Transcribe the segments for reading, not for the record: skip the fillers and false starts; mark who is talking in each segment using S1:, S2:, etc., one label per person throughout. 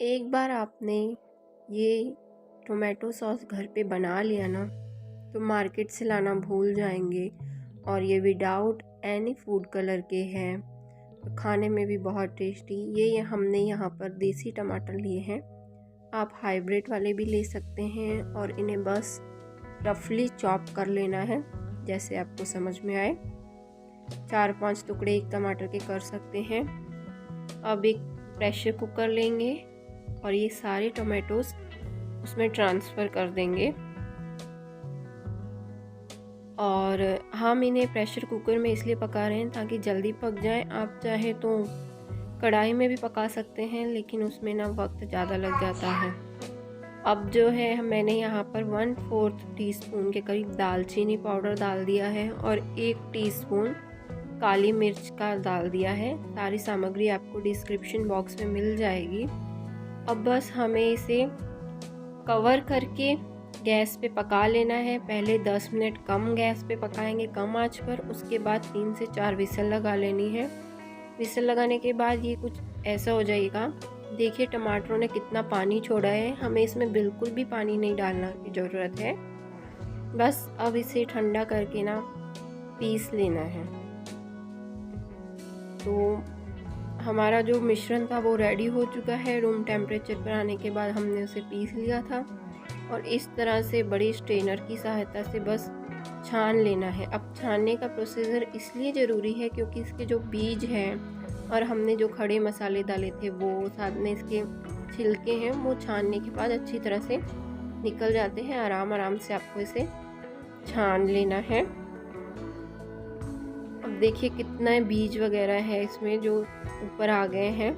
S1: एक बार आपने ये टोमेटो सॉस घर पे बना लिया ना, तो मार्केट से लाना भूल जाएंगे। और ये विदाउट एनी फूड कलर के हैं, तो खाने में भी बहुत टेस्टी। ये हमने यहाँ पर देसी टमाटर लिए हैं, आप हाइब्रिड वाले भी ले सकते हैं। और इन्हें बस रफली चॉप कर लेना है, जैसे आपको समझ में आए। 4-5 टुकड़े एक टमाटर के कर सकते हैं। अब एक प्रेशर कुकर लेंगे और ये सारे टोमेटोज उसमें ट्रांसफ़र कर देंगे। और हम इन्हें प्रेशर कुकर में इसलिए पका रहे हैं ताकि जल्दी पक जाए। आप चाहे तो कढ़ाई में भी पका सकते हैं, लेकिन उसमें ना वक्त ज़्यादा लग जाता है। अब जो है मैंने यहाँ पर 1/4 टीस्पून के करीब दालचीनी पाउडर डाल दिया है और 1 टीस्पून काली मिर्च का डाल दिया है। सारी सामग्री आपको डिस्क्रिप्शन बॉक्स में मिल जाएगी। अब बस हमें इसे कवर करके गैस पे पका लेना है। पहले 10 मिनट कम गैस पे पकाएंगे, कम आंच पर। उसके बाद 3 से 4 विसल लगा लेनी है। विसल लगाने के बाद ये कुछ ऐसा हो जाएगा। देखिए टमाटरों ने कितना पानी छोड़ा है, हमें इसमें बिल्कुल भी पानी नहीं डालना की ज़रूरत है। बस अब इसे ठंडा करके ना पीस लेना है। तो हमारा जो मिश्रण था वो रेडी हो चुका है। रूम टेम्परेचर पर आने के बाद हमने उसे पीस लिया था और इस तरह से बड़ी स्ट्रेनर की सहायता से बस छान लेना है। अब छानने का प्रोसीजर इसलिए ज़रूरी है क्योंकि इसके जो बीज हैं और हमने जो खड़े मसाले डाले थे वो, साथ में इसके छिलके हैं, वो छानने के बाद अच्छी तरह से निकल जाते हैं। आराम से आपको इसे छान लेना है। अब देखिए कितना बीज वगैरह है इसमें जो ऊपर आ गए हैं,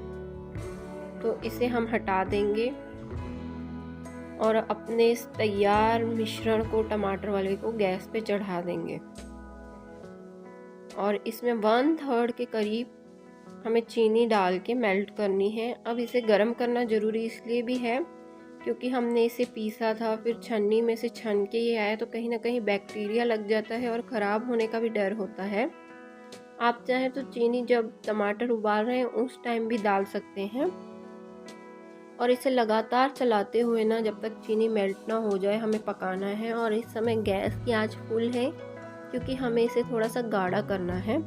S1: तो इसे हम हटा देंगे और अपने इस तैयार मिश्रण को, टमाटर वाले को, गैस पे चढ़ा देंगे। और इसमें 1/3 के करीब हमें चीनी डाल के मेल्ट करनी है। अब इसे गर्म करना ज़रूरी इसलिए भी है क्योंकि हमने इसे पीसा था, फिर छन्नी में से छन के ये आया, तो कहीं ना कहीं बैक्टीरिया लग जाता है और ख़राब होने का भी डर होता है। आप चाहें तो चीनी जब टमाटर उबाल रहे हैं उस टाइम भी डाल सकते हैं। और इसे लगातार चलाते हुए ना जब तक चीनी मेल्ट ना हो जाए हमें पकाना है। और इस समय गैस की आंच फुल है क्योंकि हमें इसे थोड़ा सा गाढ़ा करना है।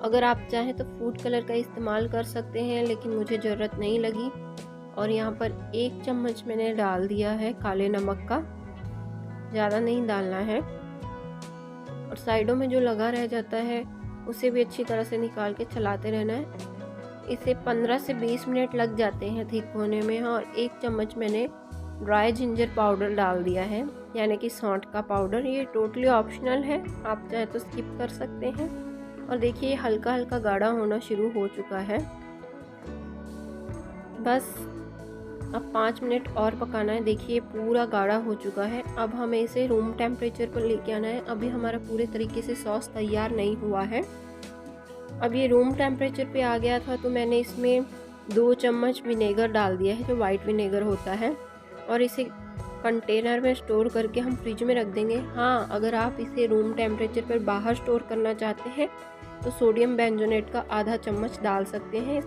S1: अगर आप चाहें तो फूड कलर का इस्तेमाल कर सकते हैं, लेकिन मुझे ज़रूरत नहीं लगी। और यहाँ पर 1 चम्मच मैंने डाल दिया है काले नमक का, ज़्यादा नहीं डालना है। और साइडों में जो लगा रह जाता है उसे भी अच्छी तरह से निकाल के चलाते रहना है। इसे 15 से 20 मिनट लग जाते हैं थिक होने में। और 1 चम्मच मैंने ड्राई जिंजर पाउडर डाल दिया है, यानी कि सौंठ का पाउडर। ये टोटली ऑप्शनल है, आप चाहे तो स्किप कर सकते हैं। और देखिए ये हल्का हल्का गाढ़ा होना शुरू हो चुका है। बस अब 5 मिनट और पकाना है। देखिए पूरा गाढ़ा हो चुका है। अब हमें इसे रूम टेम्परेचर पर लेके आना है। अभी हमारा पूरे तरीके से सॉस तैयार नहीं हुआ है। अब ये रूम टेम्परेचर पे आ गया था तो मैंने इसमें 2 चम्मच विनेगर डाल दिया है, जो वाइट विनेगर होता है। और इसे कंटेनर में स्टोर करके हम फ्रिज में रख देंगे। हाँ, अगर आप इसे रूम टेम्परेचर पर बाहर स्टोर करना चाहते हैं तो सोडियम बेंजोनेट का आधा चम्मच डाल सकते हैं।